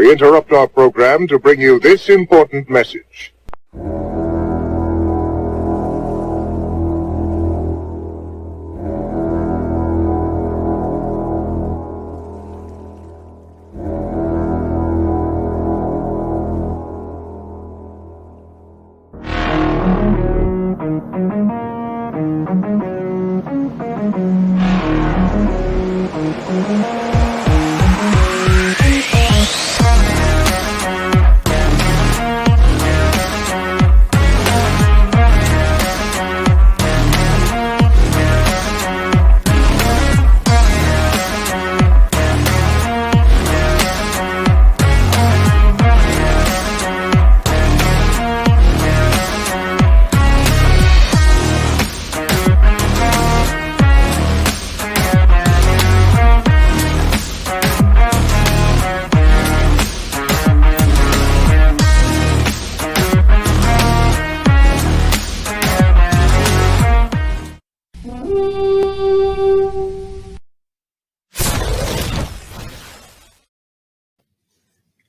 We interrupt our program to bring you this important message.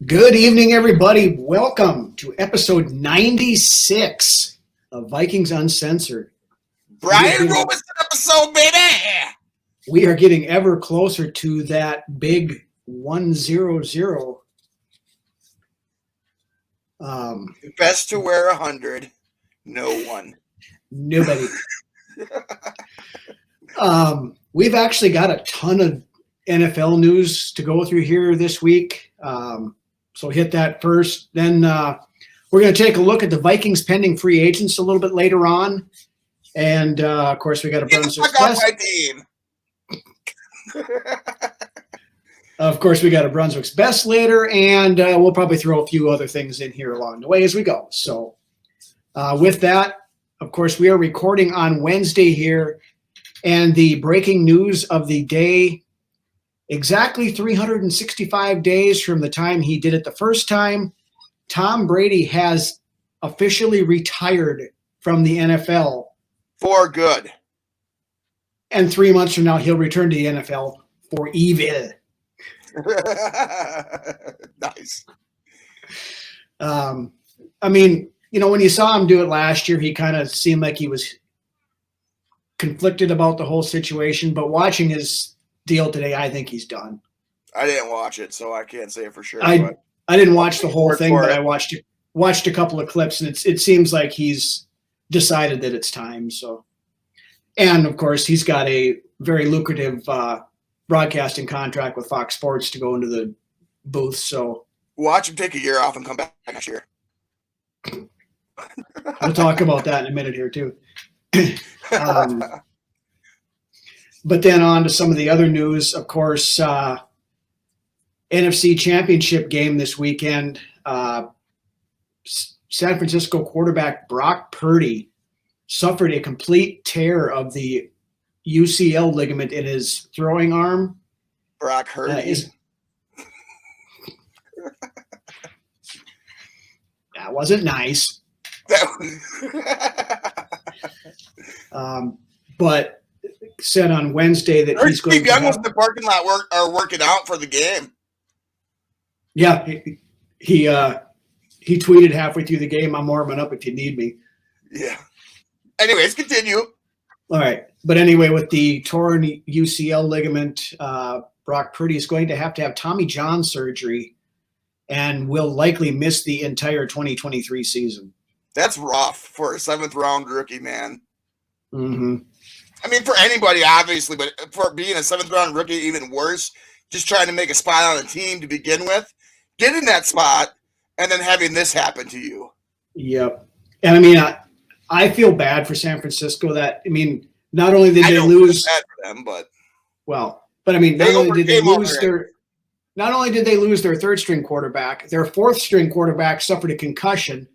Good evening, everybody. Welcome to episode 96 of Vikings Uncensored. Brian Robinson episode, baby! We are getting ever closer to that big 100. Best to wear 100. No one. Nobody. We've actually got a ton of NFL news to go through here this week. So hit that first. Then we're going to take a look at the Vikings pending free agents a little bit later on. And, of course, we got a Brunswick best. My team. Of course, we got a Brunswick's best later, and we'll probably throw a few other things in here along the way as we go. So with that, of course, we are recording on Wednesday here, and the breaking news of the day, exactly 365 days from the time he did it the first time, Tom Brady has officially retired from the NFL. For good. And 3 months from now, he'll return to the NFL for evil. Nice. I mean, you know, when you saw him do it last year, he kind of seemed like he was conflicted about the whole situation. But watching his deal today, I think he's done. I didn't watch it, so I can't say it for sure. I didn't watch the whole thing, but I watched a couple of clips, and it seems like he's decided that it's time. So, and of course, he's got a very lucrative broadcasting contract with Fox Sports to go into the booth. So watch him take a year off and come back next year. We'll talk about that in a minute here too. But then on to some of the other news, of course, NFC Championship game this weekend. San Francisco quarterback Brock Purdy suffered a complete tear of the UCL ligament in his throwing arm. Brock Purdy. That wasn't nice. But said on Wednesday that he's going to Young was in the parking lot working out for the game. Yeah, he tweeted halfway through the game, "I'm warming up if you need me." Yeah. Anyways, continue. All right. But anyway, with the torn UCL ligament, Brock Purdy is going to have Tommy John surgery and will likely miss the entire 2023 season. That's rough for a 7th-round rookie, man. Mm-hmm. I mean, for anybody, obviously, but for being a 7th-round rookie, even worse, just trying to make a spot on a team to begin with, get in that spot, and then having this happen to you. Yep. And I mean, I feel bad for San Francisco that, I mean, not only did they lose, bad for them, but I mean, not only did they lose their third-string quarterback, their fourth-string quarterback suffered a concussion,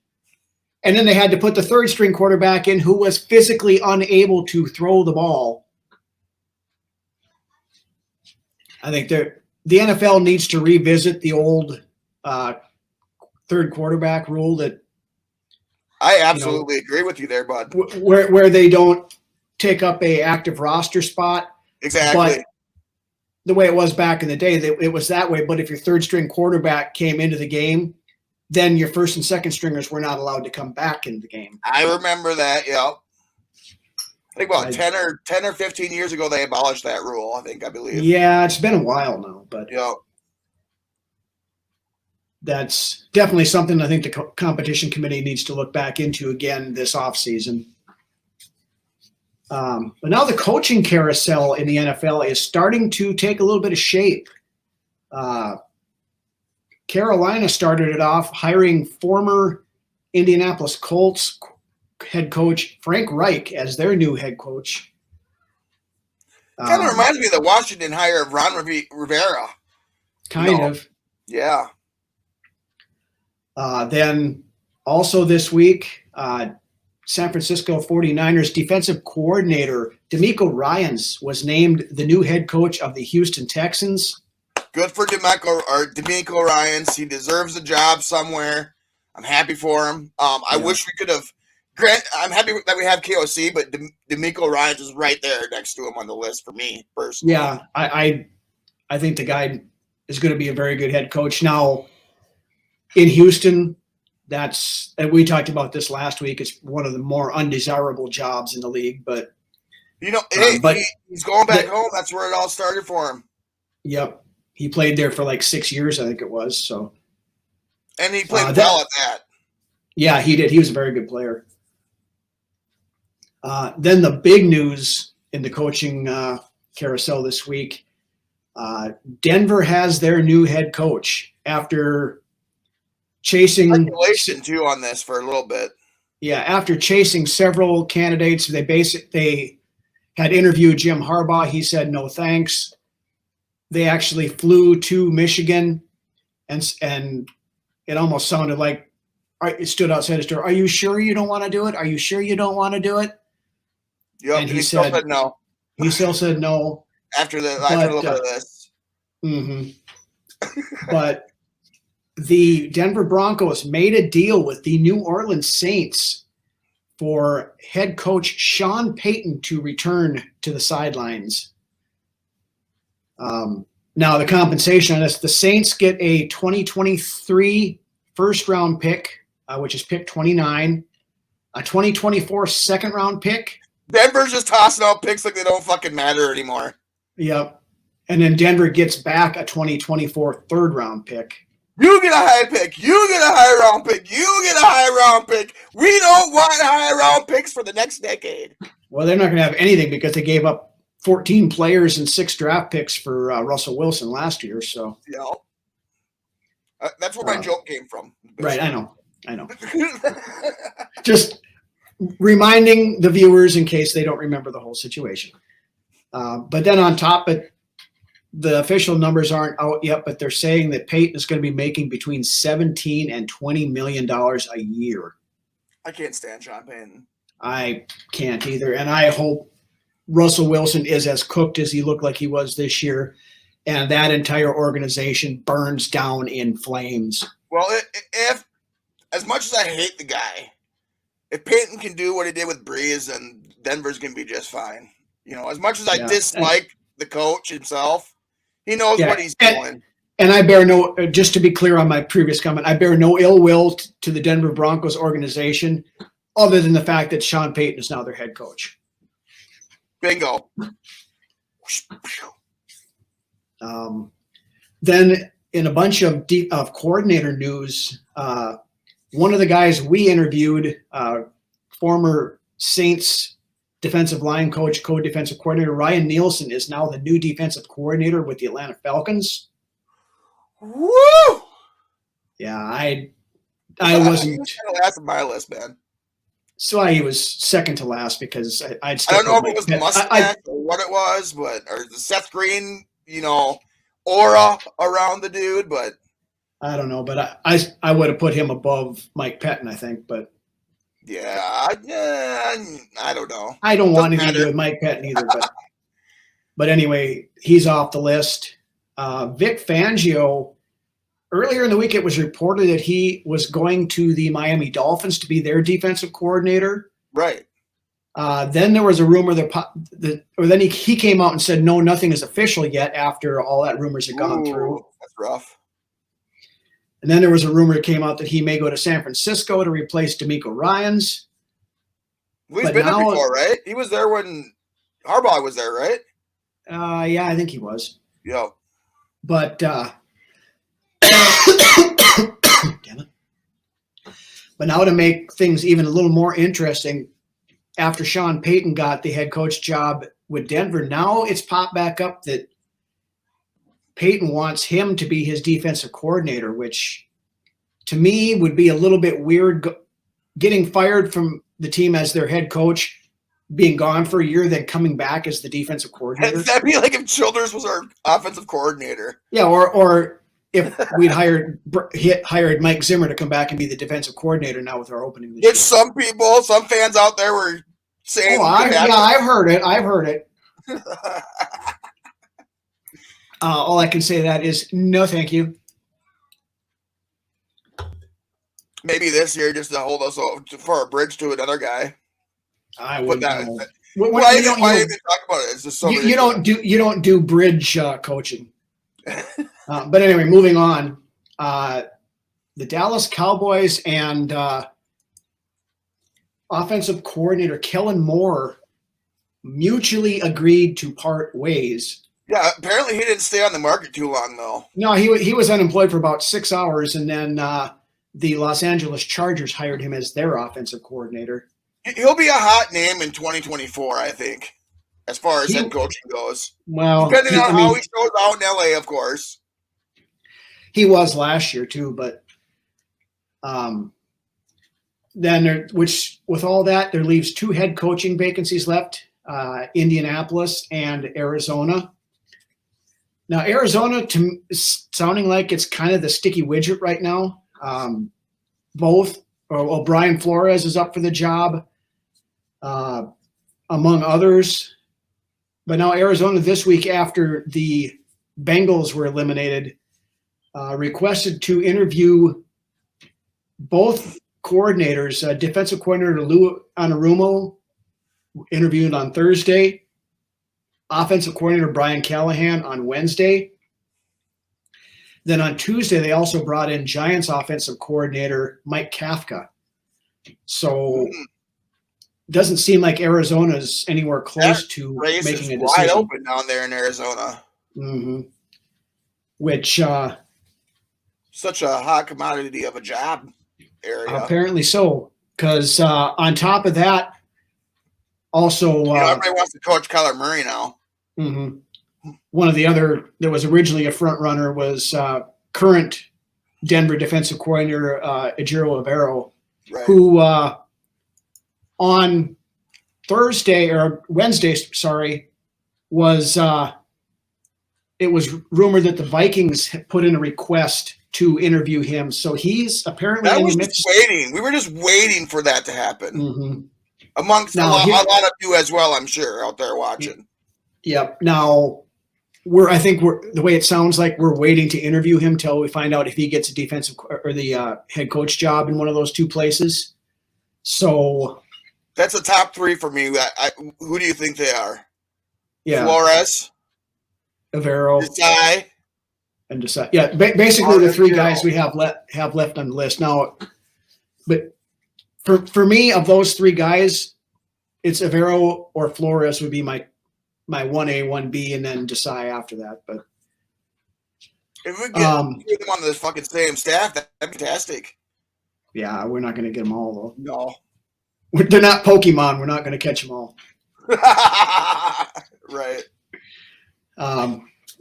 and then they had to put the third-string quarterback in who was physically unable to throw the ball. I think the NFL needs to revisit the old third quarterback rule that I absolutely agree with you there, bud. Where they don't take up a active roster spot. Exactly. the way it was back in the day. It was that way. But if your third string quarterback came into the game, then your first and second stringers were not allowed to come back into the game. I remember that. Yep. I think about 10 or 15 years ago, they abolished that rule. I believe. Yeah, it's been a while now, but yep. That's definitely something I think the competition committee needs to look back into again this offseason. But now the coaching carousel in the NFL is starting to take a little bit of shape. Carolina started it off hiring former Indianapolis Colts head coach Frank Reich as their new head coach. Kind of reminds me of the Washington hire of Ron Rivera. Kind of. Yeah. Then also this week, San Francisco 49ers defensive coordinator DeMeco Ryans was named the new head coach of the Houston Texans. Good for DeMeco Ryans. He deserves a job somewhere. I'm happy for him. I wish we could have. I'm happy that we have KOC, but DeMeco Ryans is right there next to him on the list for me personally. Yeah, I think the guy is going to be a very good head coach. Now, in Houston, and we talked about this last week. It's one of the more undesirable jobs in the league, but he's going back home. That's where it all started for him. Yep, he played there for like 6 years, I think it was. So, and he played well at that. Yeah, he did. He was a very good player. Then the big news in the coaching carousel this week: Denver has their new head coach after chasing speculation too on this for a little bit. Yeah, after chasing several candidates, they had interviewed Jim Harbaugh. He said no thanks. They actually flew to Michigan, and it almost sounded like it stood outside his door. Are you sure you don't want to do it? Are you sure you don't want to do it? Yep, and he still said no. He still said no after a little bit of this. Mm-hmm. But the Denver Broncos made a deal with the New Orleans Saints for head coach Sean Payton to return to the sidelines. Now, the compensation on this, the Saints get a 2023 first-round pick, which is pick 29, a 2024 second-round pick. Denver's just tossing out picks like they don't fucking matter anymore. Yep. And then Denver gets back a 2024 third-round pick. You get a high pick. You get a high round pick. You get a high round pick. We don't want high round picks for the next decade. Well, they're not going to have anything because they gave up 14 players and 6 draft picks for Russell Wilson last year. So yeah, that's where my joke came from. Right, I know. Just reminding the viewers in case they don't remember the whole situation. But then on top of the official numbers aren't out yet, but they're saying that Peyton is going to be making between $17 and $20 million a year. I can't stand Sean Payton. I can't either. And I hope Russell Wilson is as cooked as he looked like he was this year, and that entire organization burns down in flames. Well, if as much as I hate the guy, if Peyton can do what he did with Breeze, then Denver's going to be just fine. You know, as much as I dislike the coach himself, he knows what he's doing. And I bear just to be clear on my previous comment, I bear no ill will to the Denver Broncos organization other than the fact that Sean Payton is now their head coach. Bingo. Then in a bunch of coordinator news, one of the guys we interviewed, former Saints defensive line coach, co-defensive coordinator Ryan Nielsen, is now the new defensive coordinator with the Atlanta Falcons. Woo! Yeah, I wasn't. Last on my list, man. So he was second to last because I'd. I don't know if it was the mustache or what it was, or the Seth Green, aura around the dude, but I don't know. But I would have put him above Mike Pettin, I think, but. Yeah, I don't know. I don't want anything to do with Mike Pettin either, but anyway, he's off the list. Vic Fangio, earlier in the week, it was reported that he was going to the Miami Dolphins to be their defensive coordinator. Right. Then there was a rumor then he came out and said, no, nothing is official yet after all that rumors had gone through. That's rough. And then there was a rumor that came out that he may go to San Francisco to replace D'Amico Ryans. Well, he's been there before, right? He was there when Harbaugh was there, right? Yeah, I think he was. Yeah. But damn it. But now to make things even a little more interesting, after Sean Payton got the head coach job with Denver, now it's popped back up that Payton wants him to be his defensive coordinator, which to me would be a little bit weird, getting fired from the team as their head coach, being gone for a year, then coming back as the defensive coordinator. That'd be like if Childers was our offensive coordinator. Yeah, or if we'd hired Mike Zimmer to come back and be the defensive coordinator now with our opening this year. Which some fans out there were saying. I've heard it. All I can say to that is no, thank you. Maybe this year just to hold us for a bridge to another guy. I would. Why even talk about it? It's just so you don't do bridge coaching. But anyway, moving on. The Dallas Cowboys and offensive coordinator Kellen Moore mutually agreed to part ways. Yeah, apparently he didn't stay on the market too long, though. No, he was unemployed for about 6 hours, and then the Los Angeles Chargers hired him as their offensive coordinator. He'll be a hot name in 2024, I think, as far as head coaching goes. Well, depending on how he shows out in LA, of course. He was last year too, but then with all that, there leaves 2 head coaching vacancies left: Indianapolis and Arizona. Now, Arizona, sounding like it's kind of the sticky widget right now. Brian Flores is up for the job, among others. But now Arizona this week, after the Bengals were eliminated, requested to interview both coordinators. Defensive coordinator Lou Anarumo interviewed on Thursday. Offensive coordinator Brian Callahan on Wednesday. Then on Tuesday, they also brought in Giants offensive coordinator Mike Kafka. So it doesn't seem like Arizona's anywhere close to making a decision. Wide open down there in Arizona. Mm-hmm. Which such a hot commodity of a job area. Apparently so, because on top of that, also everybody wants to coach Kyler Murray now. Mm-hmm. One of the other that was originally a front runner was current Denver defensive coordinator Ejiro Evero, right, who on Wednesday, was it was rumored that the Vikings had put in a request to interview him. So he's apparently in the midst. Waiting. We were just waiting for that to happen. Mm-hmm. Amongst a lot of you as well, I'm sure, out there watching. Yep. Now, the way it sounds like we're waiting to interview him till we find out if he gets a defensive or the head coach job in one of those 2 places. So that's a top 3 for me. Who do you think they are? Yeah, Flores, Evero, Desai, and Desai. Yeah, basically the 3 guys we have left on the list now. But for me, of those 3 guys, it's Evero or Flores would be my 1A, 1B, and then Desai after that. But if we get them on the fucking same staff, that'd be fantastic. Yeah, we're not going to get them all, though. No. They're not Pokemon. We're not going to catch them all. Right.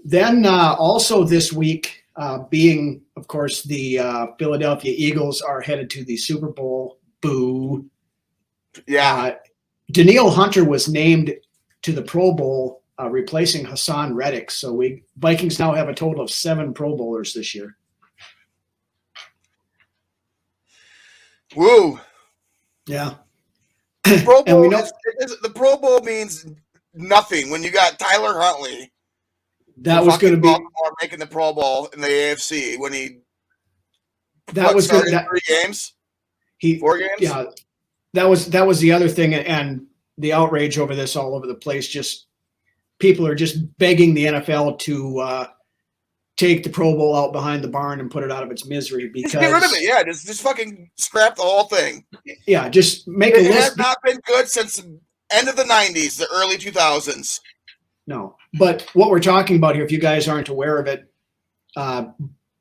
Then also this week, being, of course, the Philadelphia Eagles are headed to the Super Bowl. Boo. Yeah. Danielle Hunter was named to the Pro Bowl, replacing Hassan Reddick. So Vikings now have a total of 7 Pro Bowlers this year. Woo. Yeah. Pro Bowl the Pro Bowl means nothing when you got Tyler Huntley. That was going to be making the Pro Bowl in the AFC when he. That was started 3 games. 4 games. Yeah, that was the other thing, and the outrage over this all over the place. Just people are just begging the NFL to take the Pro Bowl out behind the barn and put it out of its misery. Because just get rid of it. Yeah, just fucking scrap the whole thing. Yeah, just make a list. It has not been good since the end of the 90s, the early 2000s. No, but what we're talking about here, if you guys aren't aware of it,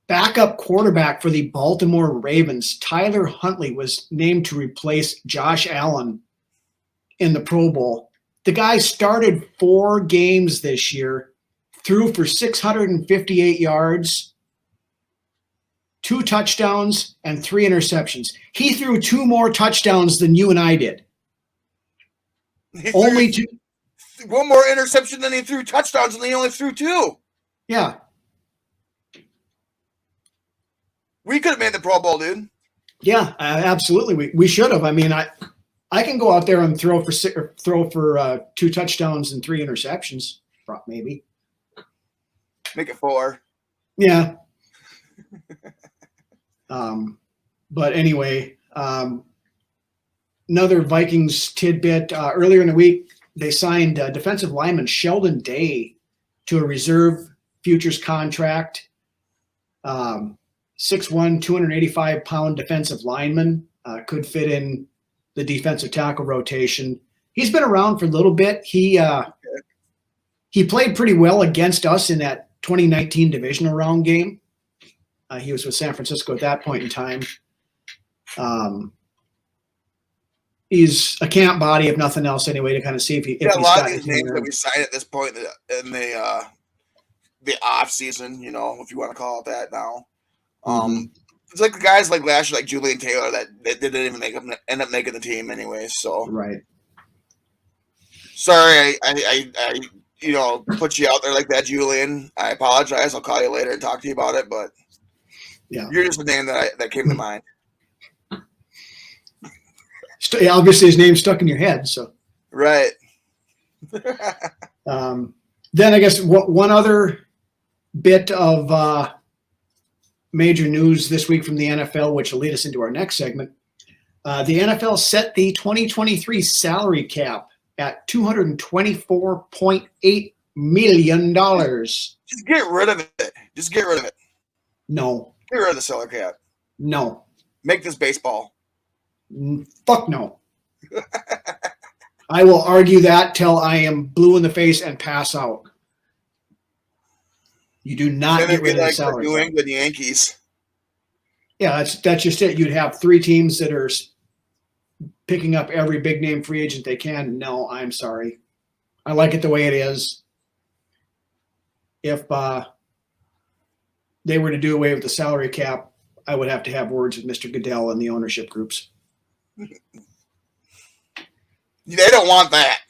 backup quarterback for the Baltimore Ravens, Tyler Huntley, was named to replace Josh Allen in the Pro Bowl. The guy started 4 games this year, threw for 658 yards, 2 touchdowns, and 3 interceptions. He threw 2 more touchdowns than you and I did. Only 2. 1 more interception than he threw touchdowns, and he only threw 2. Yeah. We could have made the Pro Bowl, dude. Yeah, absolutely. We should have. I mean, I can go out there and throw for 2 touchdowns and 3 interceptions, maybe. Make it 4. Yeah. But anyway, another Vikings tidbit. Earlier in the week, they signed defensive lineman Sheldon Day to a reserve futures contract. 6'1", 285-pound defensive lineman, could fit in the defensive tackle rotation. He's been around for a little bit. He played pretty well against us in that 2019 divisional round game. He was with San Francisco at that point in time. He's a camp body, if nothing else, anyway, to kind of see if he. A lot of these names that we sign at this point in the off season, you know, if you want to call it that now. It's like the guys like last year, like Julian Taylor, that they didn't even end up making the team anyway. So right. Sorry, I you know, put you out there like that, Julian. I apologize. I'll call you later and talk to you about it. But yeah, you're just the name that came to mind. Obviously, his name's stuck in your head. So right. Then I guess one other bit of major news this week from the NFL, which will lead us into our next segment. The NFL set the 2023 salary cap at $224.8 million. Just get rid of it. Just get rid of it. No. Get rid of the salary cap. No. Make this baseball. Fuck no. I will argue that till I am blue in the face and pass out. You do not get rid of the salary cap. New England Yankees. Yeah, that's just it. You'd have 3 teams that are picking up every big name free agent they can. No, I'm sorry. I like it the way it is. If they were to do away with the salary cap, I would have to have words with Mr. Goodell and the ownership groups. They don't want that.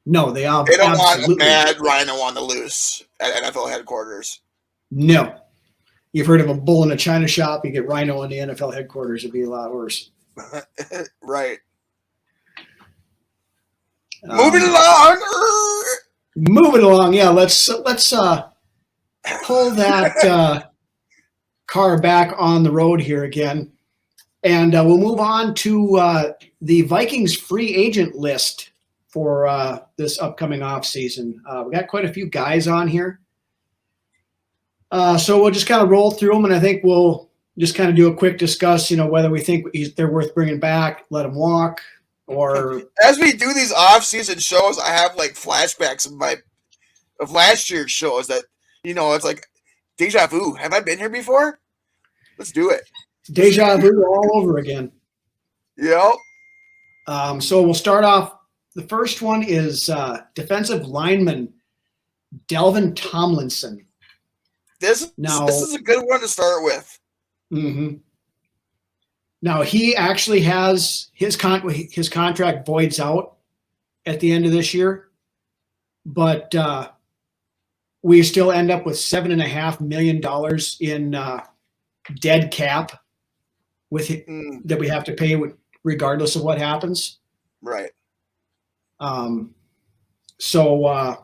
No, they don't want a bad rhino on the loose at NFL headquarters. No. You've heard of a bull in a china shop. You get rhino in the NFL headquarters. It'd be a lot worse. Right. Moving along. Moving along. Yeah, let's pull that car back on the road here again. And we'll move on to the Vikings free agent list for this upcoming offseason. We got quite a few guys on here. So we'll just kind of roll through them, and I think we'll just kind of do a quick discuss, you know, whether we think they're worth bringing back, let them walk, or... As we do these off-season shows, I have, like, flashbacks of last year's shows that, you know, it's like deja vu. Have I been here before? Let's do it. Deja vu all over again. Yep. So we'll start off. The first one is defensive lineman Delvin Tomlinson. This is a good one to start with. Mm-hmm. Now, he actually has his contract voids out at the end of this year, but we still end up with $7.5 million in dead cap that we have to pay regardless of what happens. Right. So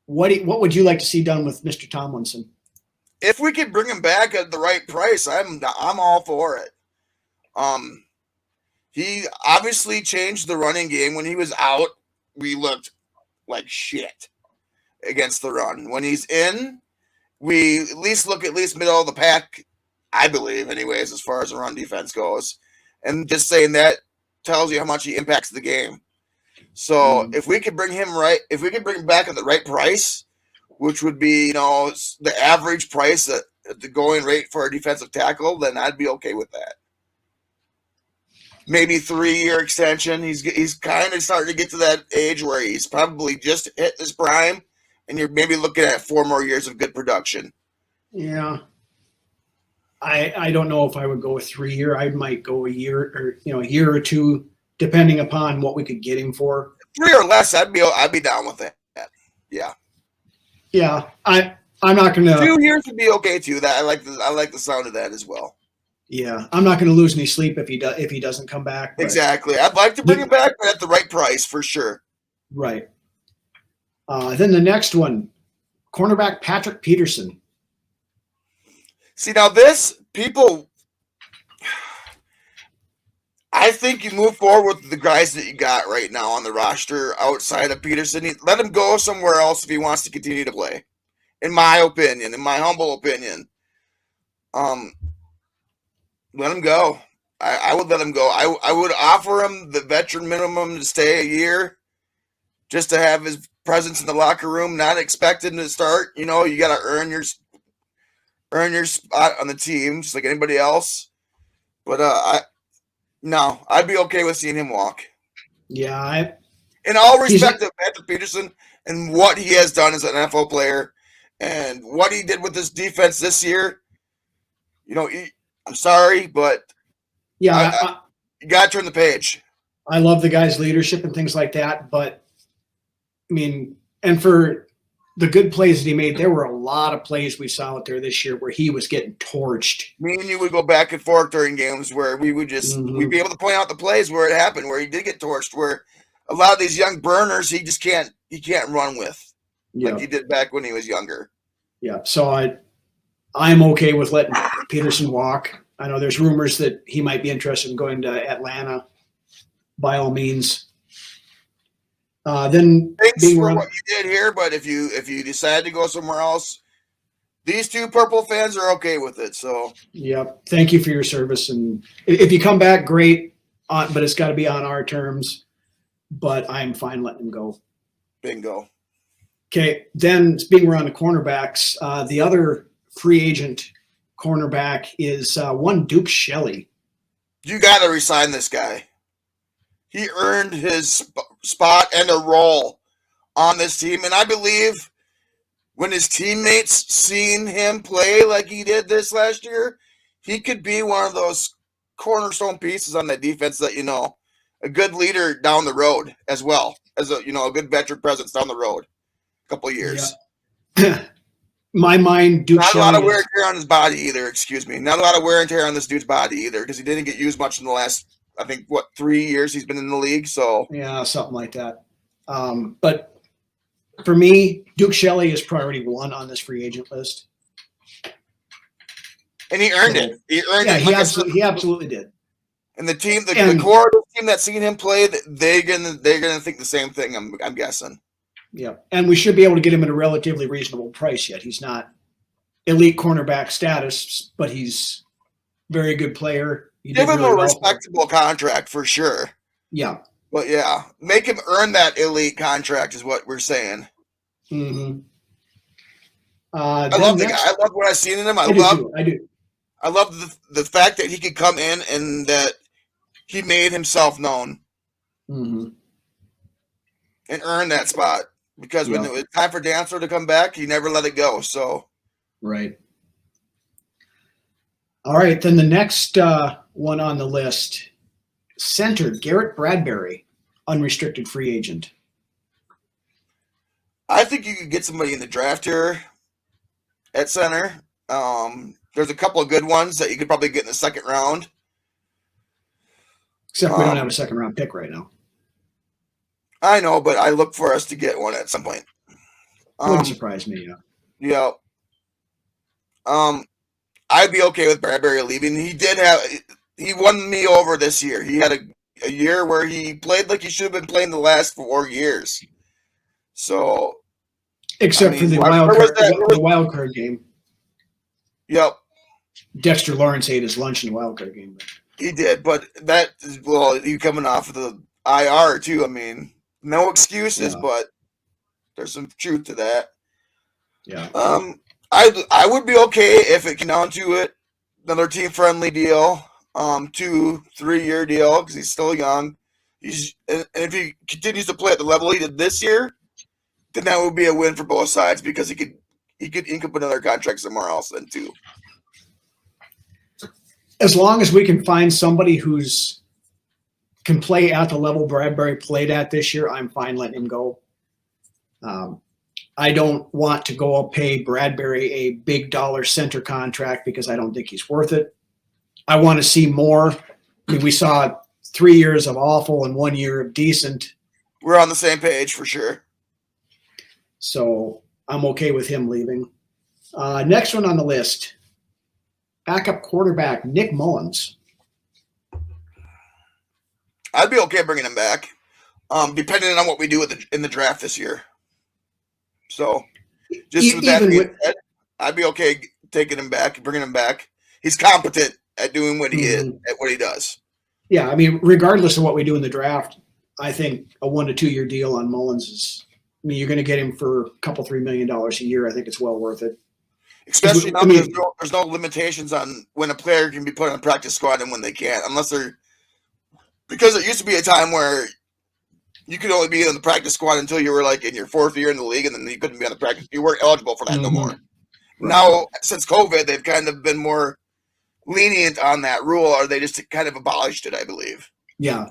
what would you like to see done with Mr. Tomlinson? If we could bring him back at the right price, I'm all for it. He obviously changed the running game. When he was out, we looked like shit against the run. When he's in, we at least look middle of the pack, I believe, anyways, as far as the run defense goes. And just saying that tells you how much he impacts the game. So if we could bring him back at the right price, which would be, the average price at the going rate for a defensive tackle, then I'd be okay with that. Maybe 3-year extension. He's kind of starting to get to that age where he's probably just hit his prime, and you're maybe looking at 4 more years of good production. Yeah. I don't know if I would go with 3-year. I might go a year or a year or two, depending upon what we could get him for. 3 or less, I'd be down with that. Yeah. Yeah. I'm not gonna 2 years would be okay too. That I like the sound of that as well. Yeah. I'm not gonna lose any sleep if he doesn't come back. But. Exactly. I'd like to bring him back, but at the right price for sure. Right. Then the next one, cornerback Patrick Peterson. See, now I think you move forward with the guys that you got right now on the roster outside of Peterson. Let him go somewhere else if he wants to continue to play. In my humble opinion. Let him go. I would let him go. I would offer him the veteran minimum to stay a year just to have his presence in the locker room, not expecting to start. You got to earn your spot on the team just like anybody else. But I'd be okay with seeing him walk. Yeah. In all respect of Patrick Peterson and what he has done as an NFL player and what he did with this defense this year, I'm sorry, but you got to turn the page. I love the guy's leadership and things like that, but and for the good plays that he made, there were a lot of plays we saw out there this year where he was getting torched. Me and you would go back and forth during games where we would just we'd be able to point out the plays where it happened, where he did get torched, where a lot of these young burners he can't run with like he did back when he was younger. Yeah, so I'm okay with letting Peterson walk. I know there's rumors that he might be interested in going to Atlanta. By all means. Then thanks for what you did here, but if you decide to go somewhere else, these 2 Purple fans are okay with it. So thank you for your service, and if you come back, great. But it's got to be on our terms. But I'm fine letting him go. Bingo. Okay, then speaking around the cornerbacks, the other free agent cornerback is one Duke Shelley. You got to resign this guy. He earned his spot and a role on this team. And I believe when his teammates seen him play like he did this last year, he could be one of those cornerstone pieces on that defense that, a good leader down the road as well as a good veteran presence down the road. A couple of years. Yeah. My mind, Duke Not Shelley a lot of wear and tear on his body either, excuse me. Not a lot of wear and tear on this dude's body either because he didn't get used much in the last, I think, 3 years he's been in the league. So yeah, something like that. But for me, Duke Shelley is priority 1 on this free agent list. And he earned it. He earned it. He absolutely did. And the team, the core of the team that's seen him play, they're gonna think the same thing. I'm guessing. Yeah, and we should be able to get him at a relatively reasonable price yet. He's not elite cornerback status, but he's very good player. Give him a respectable contract for sure. Yeah. But yeah, make him earn that elite contract is what we're saying. Mm-hmm. I love the guy. I love what I've seen in him. I do. I love the fact that he could come in and that he made himself known and earn that spot. Because when it was time for Dancer to come back, he never let it go. So, right. All right. Then the next one on the list, center Garrett Bradbury, unrestricted free agent. I think you could get somebody in the draft here at center. There's a couple of good ones that you could probably get in the second round. Except we don't have a second round pick right now. I know, but I look for us to get one at some point. Wouldn't surprise me, yeah. I'd be okay with Bradbury leaving. He won me over this year. He a year where he played like he should have been playing the last 4 years. So, except for the wild card game. Yep. Dexter Lawrence ate his lunch in the wild card game. He did, but that is, well, you coming off of the IR too. I mean, no excuses, but there's some truth to that. Yeah. I would be okay if it came down to it. Another team friendly deal, 2-3 year deal because he's still young. And if he continues to play at the level he did this year, then that would be a win for both sides because he could ink up another contract somewhere else then too. As long as we can find somebody can play at the level Bradbury played at this year, I'm fine letting him go. I don't want to go pay Bradbury a big dollar center contract because I don't think he's worth it. I want to see more. I mean, we saw 3 years of awful and 1 year of decent. We're on the same page for sure. So I'm okay with him leaving. Next one on the list, backup quarterback Nick Mullins. I'd be okay bringing him back, depending on what we do in the draft this year. So, just with that being said, I'd be okay taking him back, bringing him back. He's competent at doing what he is, at what he does. Yeah, I mean, regardless of what we do in the draft, I think a 1 to 2 year deal on Mullins is. I mean, you're going to get him for a couple $3 million a year. I think it's well worth it. Especially now, there's no limitations on when a player can be put on a practice squad and when they can't, because it used to be a time where you could only be in the practice squad until you were like in your 4th year in the league, and then you couldn't be on the practice. You weren't eligible for that no more. Right. Now, since COVID, they've kind of been more lenient on that rule, or they just kind of abolished it, I believe. Yeah,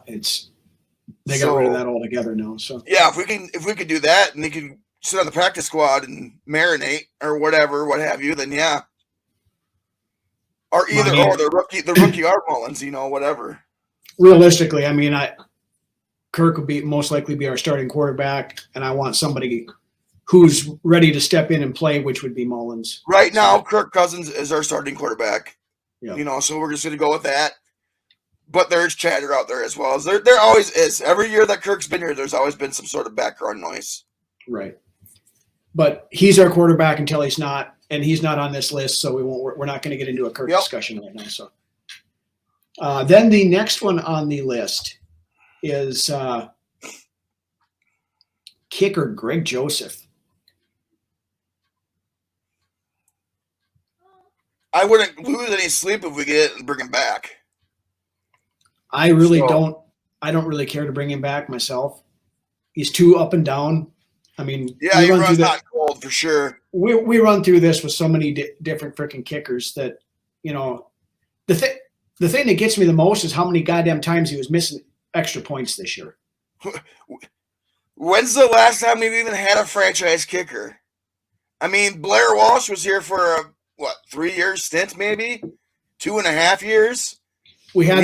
they got rid of that altogether now. So yeah, if we could do that, and he could sit on the practice squad and marinate or whatever, what have you, then yeah. Or the rookie Art Mullins, whatever. Realistically, I mean, Kirk would most likely be our starting quarterback, and I want somebody who's ready to step in and play, which would be Mullins. Right now, Kirk Cousins is our starting quarterback. Yeah. So we're just going to go with that. But there's chatter out there as well. As there always is. Every year that Kirk's been here, there's always been some sort of background noise. Right. But he's our quarterback until he's not, and he's not on this list, so we're not going to get into a Kirk discussion right now. So then the next one on the list is kicker Greg Joseph. I wouldn't lose any sleep if we get it and bring him back. I really don't. I don't really care to bring him back myself. He's too up and down. I mean, yeah, he runs hot cold for sure. We run through this with so many different freaking kickers that the thing that gets me the most is how many goddamn times he was missing extra points this year. When's the last time we've even had a franchise kicker? I mean, Blair Walsh was here for a 3-year stint, maybe 2.5 years. We had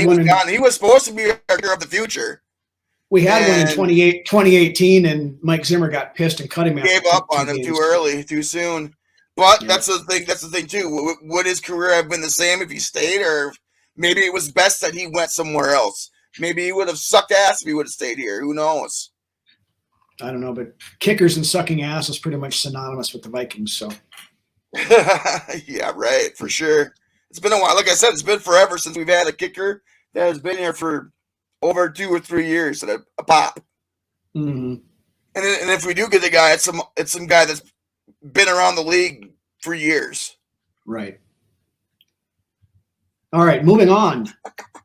He was supposed to be our kicker of the future. We had one in 2018, and Mike Zimmer got pissed and cut him out. Gave up on him too early, too soon. But that's the thing. That's the thing too. Would his career have been the same if he stayed, or maybe it was best that he went somewhere else? Maybe he would have sucked ass if he would have stayed here. Who knows? I don't know, but kickers and sucking ass is pretty much synonymous with the Vikings. So, yeah, right, for sure. It's been a while. Like I said, it's been forever since we've had a kicker that has been here for over 2 or 3 years at a pop. Mm-hmm. And if we do get the guy, it's some guy that's been around the league for years. Right. All right, moving on.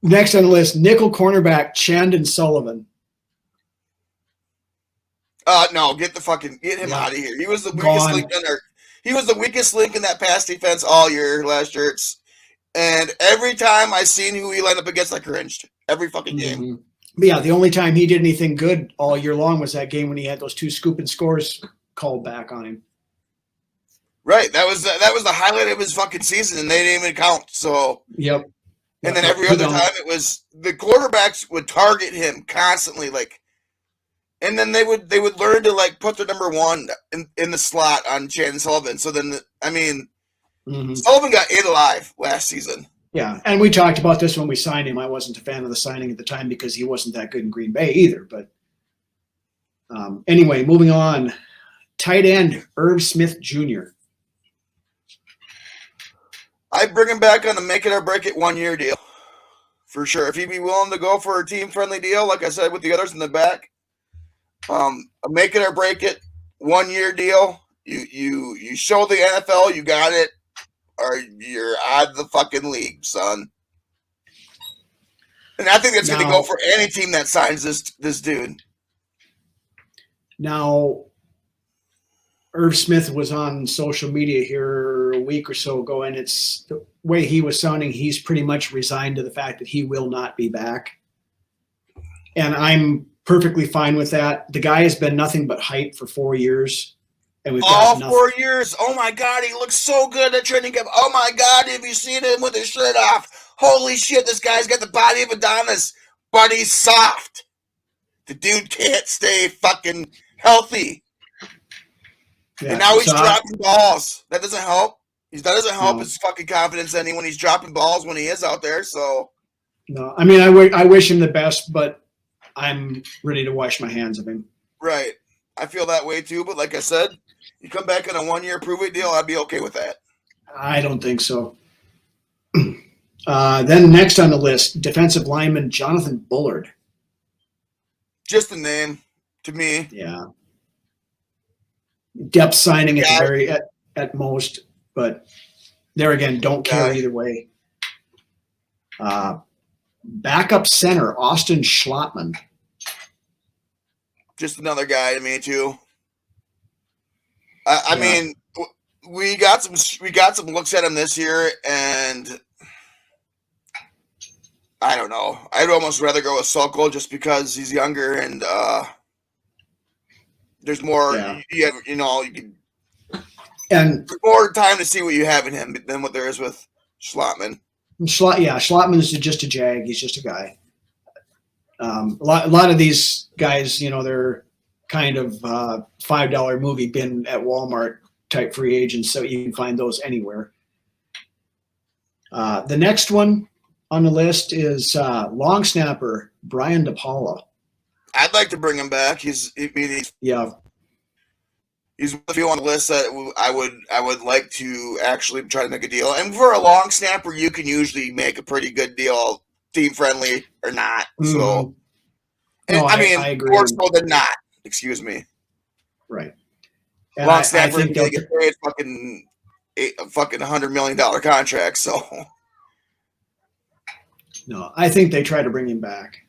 Next on the list, nickel cornerback Chandon Sullivan. No, get him out of here. He was the weakest link in there. He was the weakest link in that pass defense all year last year. And every time I seen who he lined up against, I cringed. Every fucking game. Mm-hmm. Yeah, the only time he did anything good all year long was that game when he had those 2 scoop and scores called back on him. Right. That was the highlight of his fucking season, and they didn't even count. So. Yep. And then every other time it was the quarterbacks would target him constantly, and then they would learn to put their number 1 in the slot on Chandon Sullivan. So then Sullivan got ate alive last season. Yeah, and we talked about this when we signed him. I wasn't a fan of the signing at the time because he wasn't that good in Green Bay either. But anyway, moving on. Tight end, Irv Smith Jr. I'd bring him back on a make it or break it 1 year deal. For sure. If he'd be willing to go for a team friendly deal, like I said with the others in the back, a make it or break it 1 year deal. You show the NFL you got it, or you're out of the fucking league, son. And I think that's going to go for any team that signs this dude. Now, Irv Smith was on social media here a week or so ago, and it's the way he was sounding. He's pretty much resigned to the fact that he will not be back. And I'm perfectly fine with that. The guy has been nothing but hype for 4 years. And we've got 4 years. Oh my God, he looks so good at training camp. Oh my God, have you seen him with his shirt off? Holy shit, this guy's got the body of Adonis, but he's soft. The dude can't stay fucking healthy. Yeah, and now he's dropping balls. That doesn't help. That doesn't help his fucking confidence any when he's dropping balls when he is out there. So, no, I mean, I wish him the best, but I'm ready to wash my hands of him. Right. I feel that way too. But like I said, you come back on a 1 year prove it deal, I'd be okay with that. I don't think so. Then next on the list, defensive lineman Jonathan Bullard. Just a name to me. Yeah. Depth signing at most, but there again, don't care either way. Backup center Austin Schlottman. Just another guy to me too. I mean, we got some looks at him this year, and I don't know. I'd almost rather go with Sokol just because he's younger and there's more. You can and more time to see what you have in him than what there is with Schlottman. Schlottman is just a jag. He's just a guy. A lot of these guys, they're kind of $5 movie bin at Walmart type free agents, so you can find those anywhere. The next one on the list is long snapper Brian DePaula. I'd like to bring him back. He's a few on the list that I would like to actually try to make a deal. And for a long snapper, you can usually make a pretty good deal, team friendly or not. So, I agree. More so than not. Excuse me. Right. And long snapper they get paid fucking $100 million contract. So. No, I think they try to bring him back.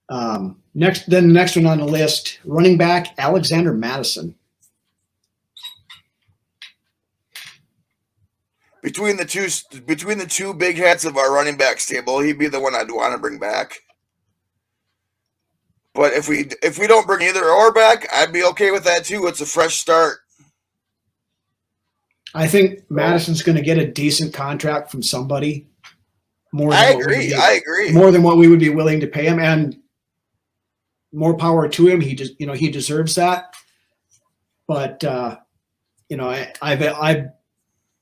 The next one on the list, running back Alexander Madison. Between the two big heads of our running back stable, he'd be the one I'd want to bring back. But if we don't bring either or back, I'd be okay with that too. It's a fresh start. I think Madison's going to get a decent contract from somebody. I agree. More than what we would be willing to pay him, and more power to him. He deserves that. But I've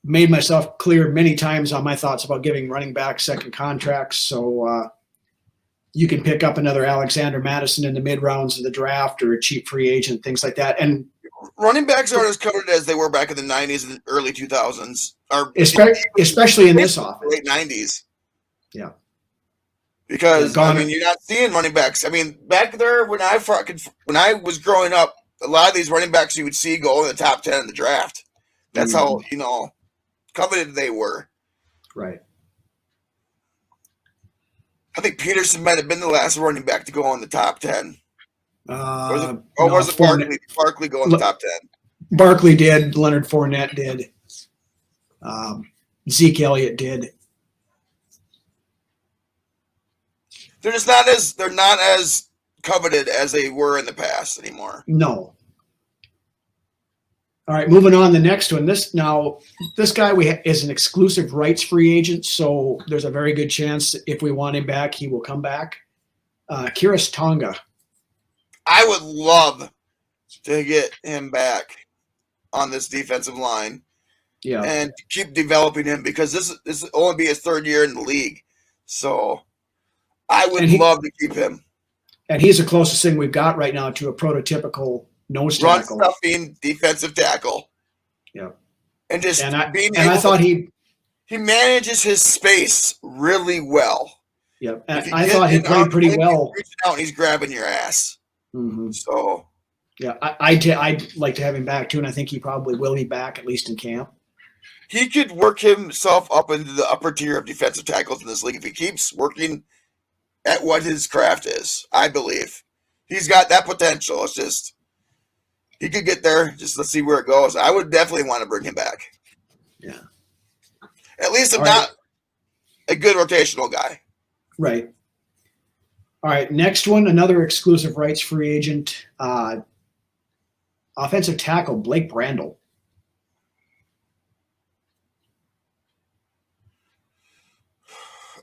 made myself clear many times on my thoughts about giving running back second contracts. So you can pick up another Alexander Madison in the mid rounds of the draft or a cheap free agent, things like that. And running backs aren't as covered as they were back in the 90s and early 2000s, or especially in this offense, late 90s. Yeah. Because you're not seeing running backs. I mean, back there when I was growing up, a lot of these running backs you would see go in the top 10 in the draft. That's how coveted they were. Right. I think Peterson might have been the last running back to go in the top 10. Was it Barkley? Barkley go in the top 10. Barkley did. Leonard Fournette did. Zeke Elliott did. They're not as coveted as they were in the past anymore. No. All right, moving on. The next one. This guy is an exclusive rights free agent, so there's a very good chance if we want him back, he will come back. Kiris Tonga. I would love to get him back on this defensive line. Yeah. and keep developing him because this will only be his third year in the league. So I would love to keep him. And he's the closest thing we've got right now to a prototypical nose Run tackle. stuffing defensive tackle. Yeah. And just I thought he manages his space really well. Yeah. And I thought he played pretty well. He's reaching out and he's grabbing your ass. Mm-hmm. So yeah, I'd like to have him back too, and I think he probably will be back, at least in camp. He could work himself up into the upper tier of defensive tackles in this league if he keeps working at what his craft is. I believe he's got that potential. It's just he could get there. Just let's see where it goes. I would definitely want to bring him back. Yeah, at least if not a good rotational guy. Right. All right. Next one, another exclusive rights free agent, offensive tackle Blake Brandel.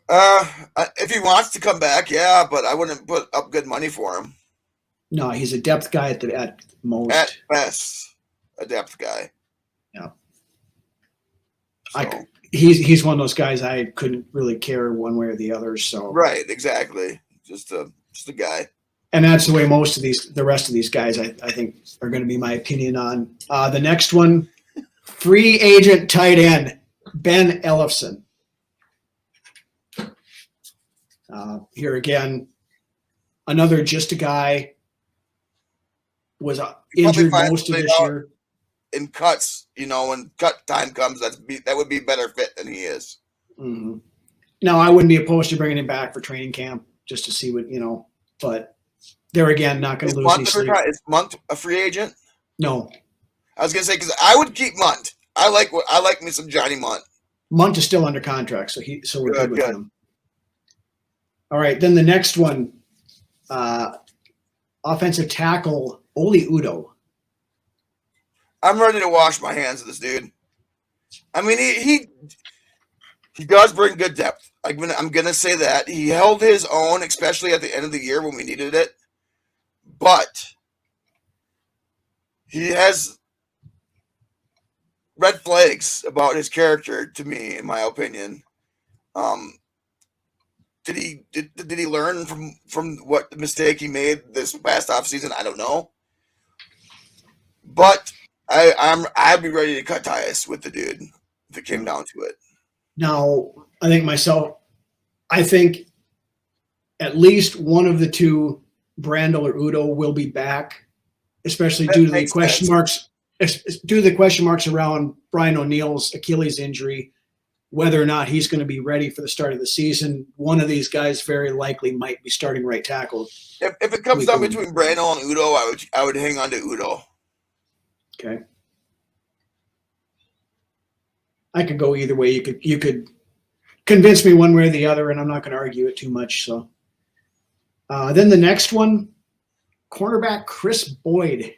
If he wants to come back, yeah, but I wouldn't put up good money for him. No, he's a depth guy at most. At best, a depth guy. Yeah. So. He's one of those guys I couldn't really care one way or the other. So right, exactly. Just a guy. And that's the way the rest of these guys, I think, are going to be my opinion on. The next one, free agent tight end, Ben Ellefson. Here again, another just a guy, was injured most of this year. In cuts, when cut time comes, that would be a better fit than he is. Mm-hmm. Now, I wouldn't be opposed to bringing him back for training camp just to see what, but there again, not going to lose any sleep. Is Munt a free agent? No. I was going to say, because I would keep Munt. I like me some Johnny Munt. Munt is still under contract, so we're good with him. All right, then the next one, offensive tackle Oli Udo. I'm ready to wash my hands of this dude. I mean, he does bring good depth. I'm gonna say that he held his own, especially at the end of the year when we needed it. But he has red flags about his character to me, in my opinion. Did he learn from what the mistake he made this past offseason? I don't know. But I'd be ready to cut ties with the dude if it came down to it. Now, I think at least one of the two, Brandel or Udo, will be back, especially due to the question marks. Due to the question marks around Brian O'Neill's Achilles injury, whether or not he's going to be ready for the start of the season. One of these guys very likely might be starting right tackle. If it comes down between Brandel and Udo, I would hang on to Udo. Okay. I could go either way. You could convince me one way or the other, and I'm not going to argue it too much. So, then the next one, cornerback Chris Boyd,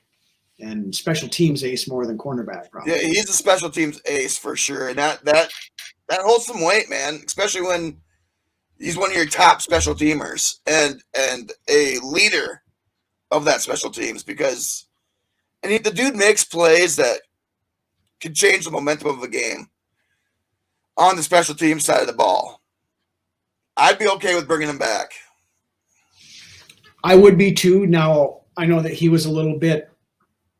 and special teams ace more than cornerback. Probably. Yeah, he's a special teams ace for sure, and that holds some weight, man. Especially when he's one of your top special teamers and a leader of that special teams, because the dude makes plays that can change the momentum of a game on the special team side of the ball. I'd be okay with bringing him back. I would be too. Now, I know that he was a little bit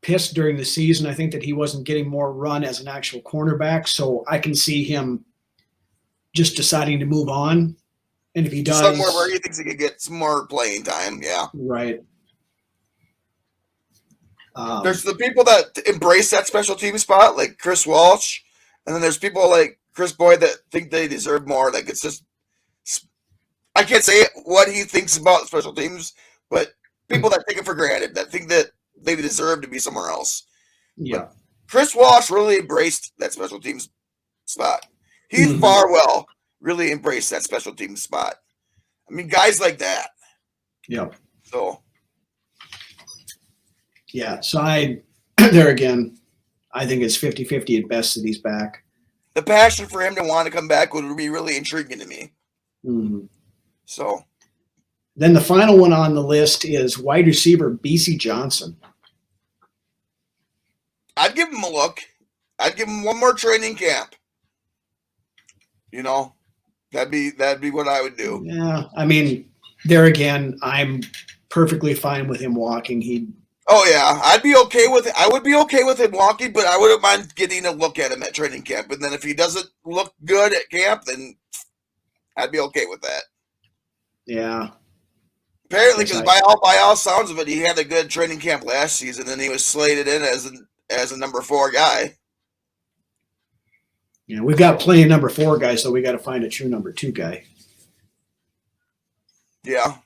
pissed during the season. I think that he wasn't getting more run as an actual cornerback, so I can see him just deciding to move on. And if he does, somewhere where he thinks he could get some more playing time, yeah. Right. There's the people that embrace that special team spot, like Chris Walsh, and then there's people like Chris Boyd that think they deserve more. Like, it's just, I can't say what he thinks about special teams, but people that take it for granted, that think that they deserve to be somewhere else. Yeah. But Chris Walsh really embraced that special teams spot. Heath Farwell really embraced that special teams spot. I mean, guys like that. Yeah. So. Yeah. So there again, I think it's 50-50 at best that he's back. The passion for him to want to come back would be really intriguing to me. Mm-hmm. So. Then the final one on the list is wide receiver BC Johnson. I'd give him a look. I'd give him one more training camp. You know, that'd be what I would do. Yeah, I mean, there again, I'm perfectly fine with him walking. Oh yeah, I'd be okay with it. I would be okay with him walking, but I wouldn't mind getting a look at him at training camp. And then if he doesn't look good at camp, then I'd be okay with that. Yeah. Apparently, because by all sounds of it, he had a good training camp last season, and he was slated in as a number 4 guy. Yeah, we've got plenty of number 4 guys, so we got to find a true number 2 guy. Yeah.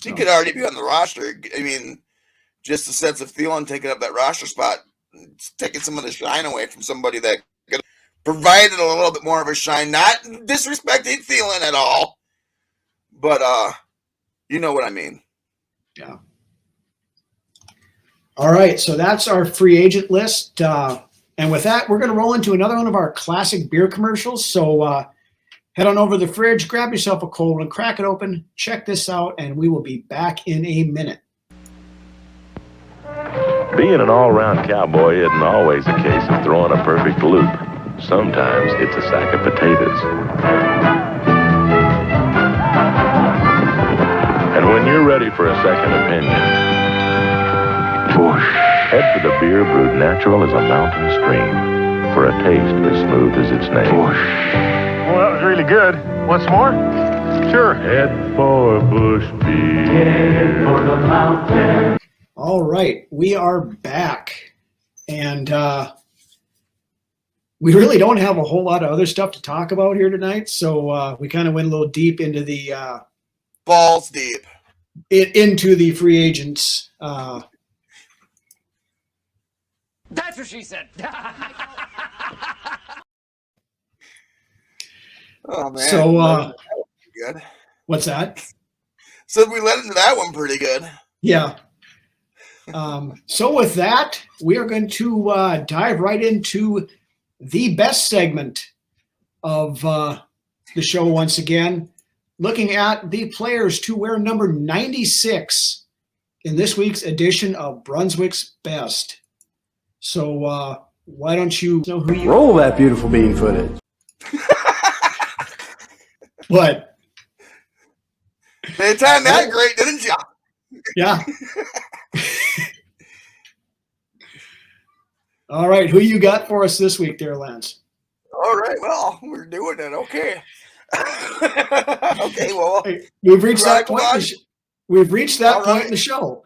He could already be on the roster. I mean, just the sense of Thielen taking up that roster spot, taking some of the shine away from somebody that could have provided a little bit more of a shine. Not disrespecting Thielen at all, but you know what I mean. Yeah. All right, so that's our free agent list. And with that, we're going to roll into another one of our classic beer commercials. So head on over to the fridge, grab yourself a cold one, crack it open, check this out, and we will be back in a minute. Being an all-round cowboy isn't always a case of throwing a perfect loop. Sometimes it's a sack of potatoes. And when you're ready for a second opinion, whoosh, head for the beer brewed natural as a mountain stream for a taste as smooth as its name. Whoosh. Well, that was really good. Once more? Sure. Head for Bush Beer. Head for the mountain. All right, we are back. And we really don't have a whole lot of other stuff to talk about here tonight. So we kind of went a little deep into the balls deep. Into the free agents. That's what she said. Oh man. So good. What's that? So we led into that one pretty good. Yeah. So with that, we are going to dive right into the best segment of the show once again, looking at the players to wear number 96 in this week's edition of Brunswick's Best. So why don't you know who you roll that beautiful bean footage? What? They timed that great, didn't you? Yeah. All right, who you got for us this week there, Lance? All right, well, we're doing it. Okay. Okay, well, we've reached that point. We've reached that point in the show.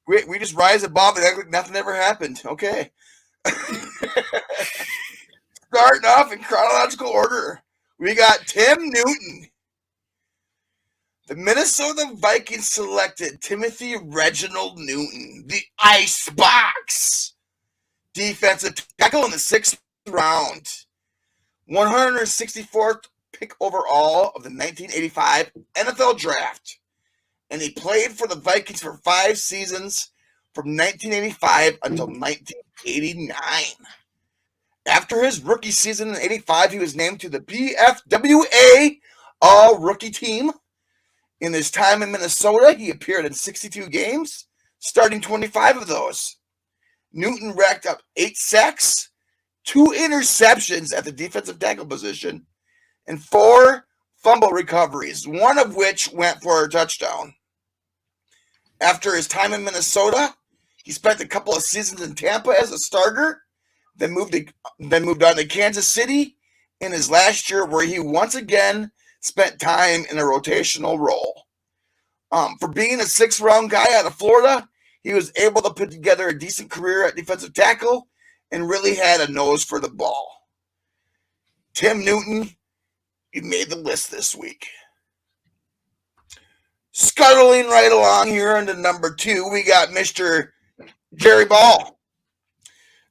We just rise above and act like nothing ever happened. Okay. Starting off in chronological order, we got Tim Newton. The Minnesota Vikings selected Timothy Reginald Newton, the Icebox, defensive tackle in the 6th round, 164th pick overall of the 1985 NFL Draft. And he played for the Vikings for 5 seasons from 1985 until 1989. After his rookie season in 85, he was named to the BFWA All-Rookie Team. In his time in Minnesota, he appeared in 62 games, starting 25 of those. Newton racked up 8 sacks, 2 interceptions at the defensive tackle position, and 4 fumble recoveries, one of which went for a touchdown. After his time in Minnesota, he spent a couple of seasons in Tampa as a starter, then moved on to Kansas City in his last year, where he once again spent time in a rotational role. For being a 6th-round guy out of Florida, he was able to put together a decent career at defensive tackle and really had a nose for the ball. Tim Newton, you made the list this week. Scuttling right along here into number 2, we got Mr. Jerry Ball.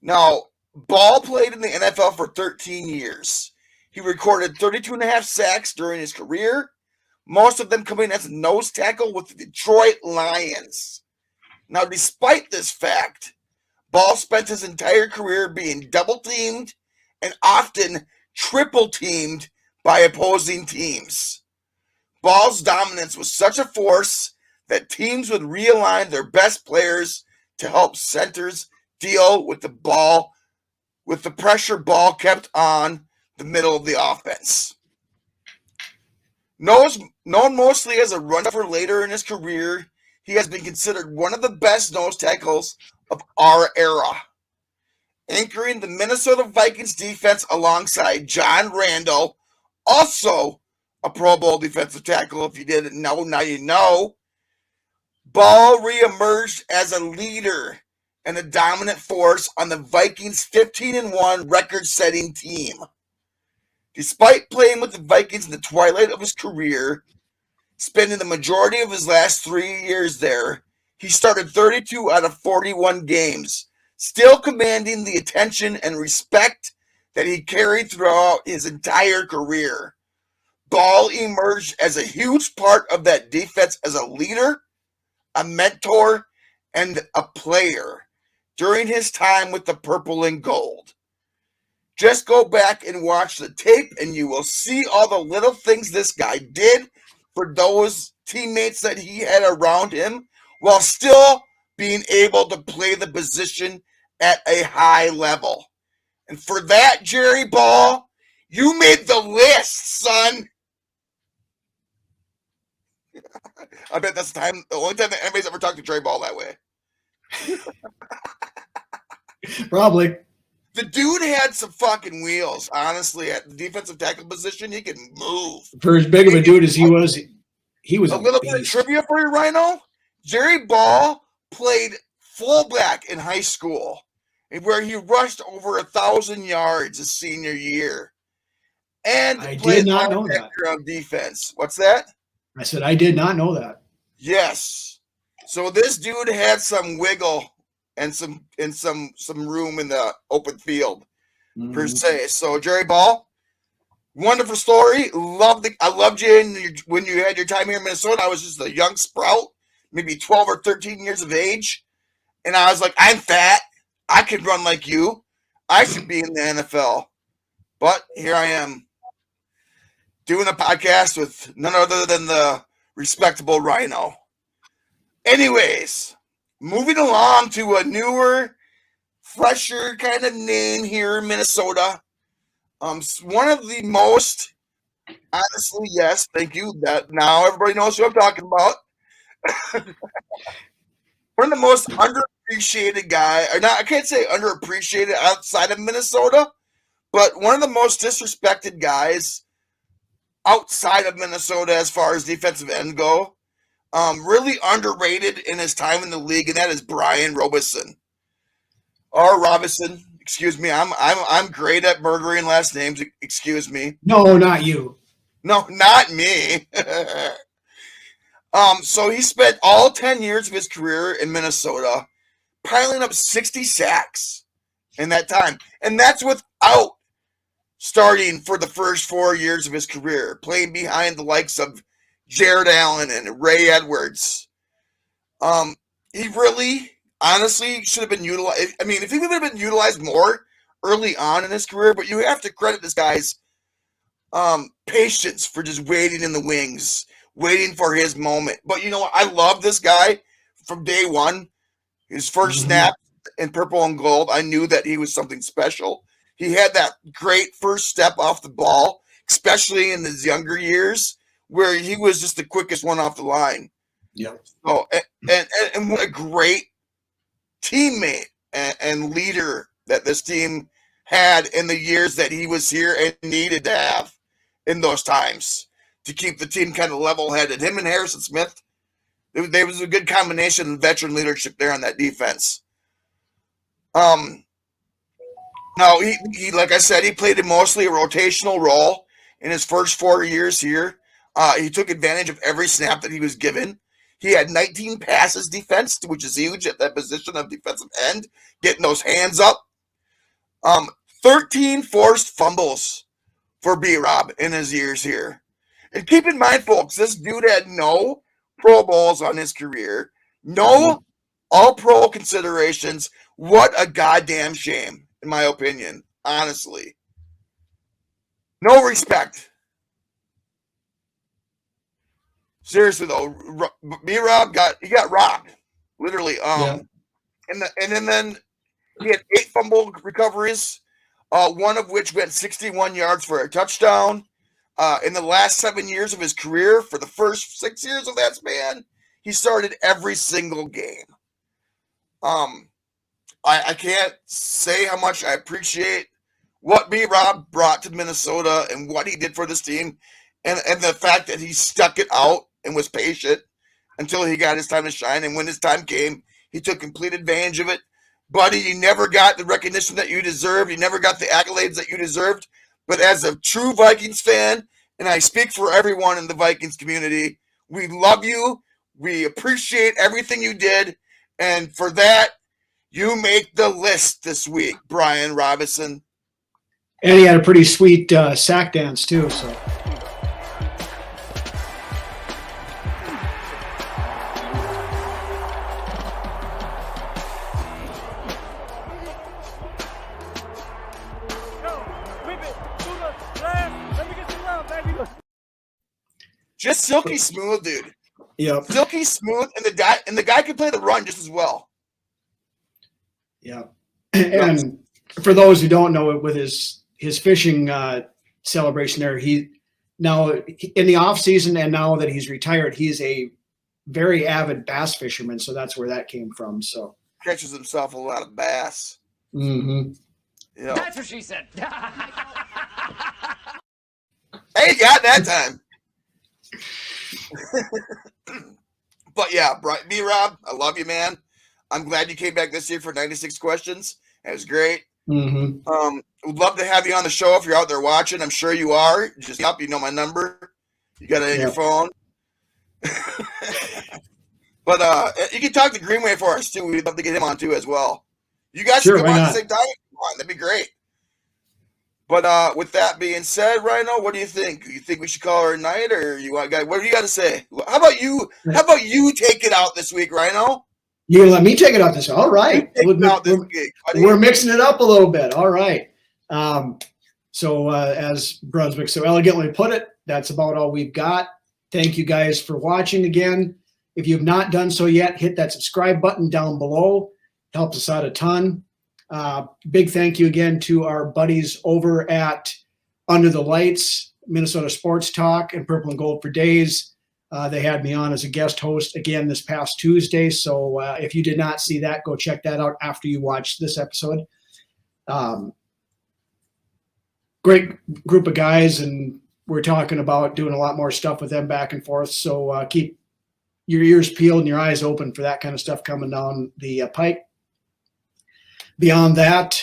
Now, Ball played in the NFL for 13 years. He recorded 32.5 sacks during his career, most of them coming as a nose tackle with the Detroit Lions. Now, despite this fact, Ball spent his entire career being double-teamed and often triple-teamed by opposing teams. Ball's dominance was such a force that teams would realign their best players to help centers deal with the ball with the pressure Ball kept on the middle of the offense. Known mostly as a run for later in his career, he has been considered one of the best nose tackles of our era. Anchoring the Minnesota Vikings defense alongside John Randall, also a Pro Bowl defensive tackle. If you didn't know, now you know. Ball reemerged as a leader and a dominant force on the Vikings' 15-1 record-setting team. Despite playing with the Vikings in the twilight of his career, spending the majority of his last 3 years there, he started 32 out of 41 games, still commanding the attention and respect that he carried throughout his entire career. Ball emerged as a huge part of that defense as a leader, a mentor, and a player during his time with the Purple and Gold. Just go back and watch the tape and you will see all the little things this guy did for those teammates that he had around him while still being able to play the position at a high level. And for that, Jerry Ball, you made the list, son. I bet that's the only time that anybody's ever talked to Jerry Ball that way. Probably. The dude had some fucking wheels, honestly. At the defensive tackle position, he can move. For as big of a dude as he was a little bit of trivia for you, Rhino. Jerry Ball played fullback in high school, where he rushed over 1,000 yards his senior year. And I played did not know that. on defense. What's that? I said I did not know that. Yes. So this dude had some wiggle and some room in the open field per se. So Jerry Ball, wonderful story. I loved you when you had your time here in Minnesota. I was just a young sprout, maybe 12 or 13 years of age, and I was like, I'm fat. I could run like you. I should be in the NFL. But here I am, doing a podcast with none other than the respectable Rhino. Anyways, moving along to a newer, fresher kind of name here in Minnesota. One of the most, honestly, yes, thank you. That now everybody knows who I'm talking about. One of the most underappreciated guy, or not, I can't say underappreciated outside of Minnesota, but one of the most disrespected guys outside of Minnesota as far as defensive end go. Really underrated in his time in the league, and that is Brian Robison. Or Robinson, excuse me. I'm great at murdering last names. Excuse me. No, not you. No, not me. So he spent all 10 years of his career in Minnesota, piling up 60 sacks in that time, and that's without starting for the first 4 years of his career, playing behind the likes of Jared Allen and Ray Edwards. He really, honestly, should have been utilized. I mean, if he would have been utilized more early on in his career, but you have to credit this guy's patience for just waiting in the wings, waiting for his moment. But you know what? I love this guy from day one. His first snap in purple and gold, I knew that he was something special. He had that great first step off the ball, especially in his younger years, where he was just the quickest one off the line. Yeah. So, and what a great teammate and leader that this team had in the years that he was here and needed to have in those times to keep the team kind of level-headed. Him and Harrison Smith, there was a good combination of veteran leadership there on that defense. Now, he like I said, he played mostly a rotational role in his first 4 years here. He took advantage of every snap that he was given. He had 19 passes defense, which is huge at that position of defensive end, getting those hands up. 13 forced fumbles for B-Rob in his years here. And keep in mind, folks, this dude had no Pro Bowls on his career, no All-Pro considerations. What a goddamn shame, in my opinion, honestly. No respect. Seriously though, B-Rob got robbed, literally. And then he had 8 fumble recoveries, one of which went 61 yards for a touchdown. In the last 7 years of his career, for the first 6 years of that span, he started every single game. I can't say how much I appreciate what B-Rob brought to Minnesota and what he did for this team, and the fact that he stuck it out and was patient until he got his time to shine. And when his time came, he took complete advantage of it. Buddy, you never got the recognition that you deserved. You never got the accolades that you deserved. But as a true Vikings fan, and I speak for everyone in the Vikings community, we love you. We appreciate everything you did. And for that, you make the list this week, Brian Robinson. And he had a pretty sweet sack dance, too. So. Just silky smooth, dude. Yep. Silky smooth, and the guy can play the run just as well. Yeah. And for those who don't know, with his fishing celebration there, he now in the off season and now that he's retired, he's a very avid bass fisherman. So that's where that came from. So Catches himself a lot of bass. Mm-hmm. Yeah. That's what she said. Hey, you got that time. But yeah, B-Rob, I love you, man. I'm glad you came back this year for 96 questions. It was great. Mm-hmm. Would love to have you on the show if you're out there watching. I'm sure you are. Just you know my number. You got it in your phone. But you can talk to Greenway for us too. We'd love to get him on too as well. You guys Sure, can come why on not? the same time. Come on, that'd be great. But with that being said, Rhino, what do you think? You think we should call her a night, or what do you got to say? How about you? How about you take it out this week, Rhino? You gonna let me take it out this? All right. We're mixing it up a little bit. All right. So as Brunswick so elegantly put it, that's about all we've got. Thank you guys for watching again. If you've not done so yet, hit that subscribe button down below. It helps us out a ton. Big thank you again to our buddies over at Under the Lights, Minnesota Sports Talk, and Purple and Gold for Days. They had me on as a guest host again this past Tuesday. So if you did not see that, go check that out after you watch this episode. Great group of guys, and we're talking about doing a lot more stuff with them back and forth. So keep your ears peeled and your eyes open for that kind of stuff coming down the pike. Beyond that,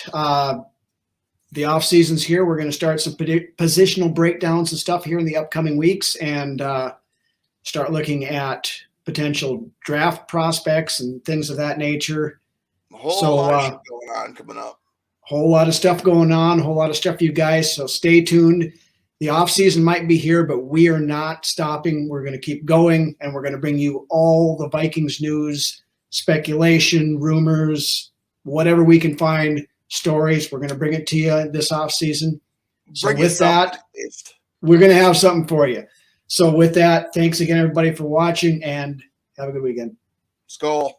the off season's here. We're going to start some positional breakdowns and stuff here in the upcoming weeks, and start looking at potential draft prospects and things of that nature. A whole lot of shit going on coming up. Whole lot of stuff going on, a whole lot of stuff for you guys. So stay tuned. The off season might be here, but we are not stopping. We're going to keep going, and we're going to bring you all the Vikings news, speculation, rumors, whatever we can find, stories. We're going to bring it to you this off season. So with that, we're going to have something for you. So with that, thanks again, everybody, for watching, and have a good weekend. Skull.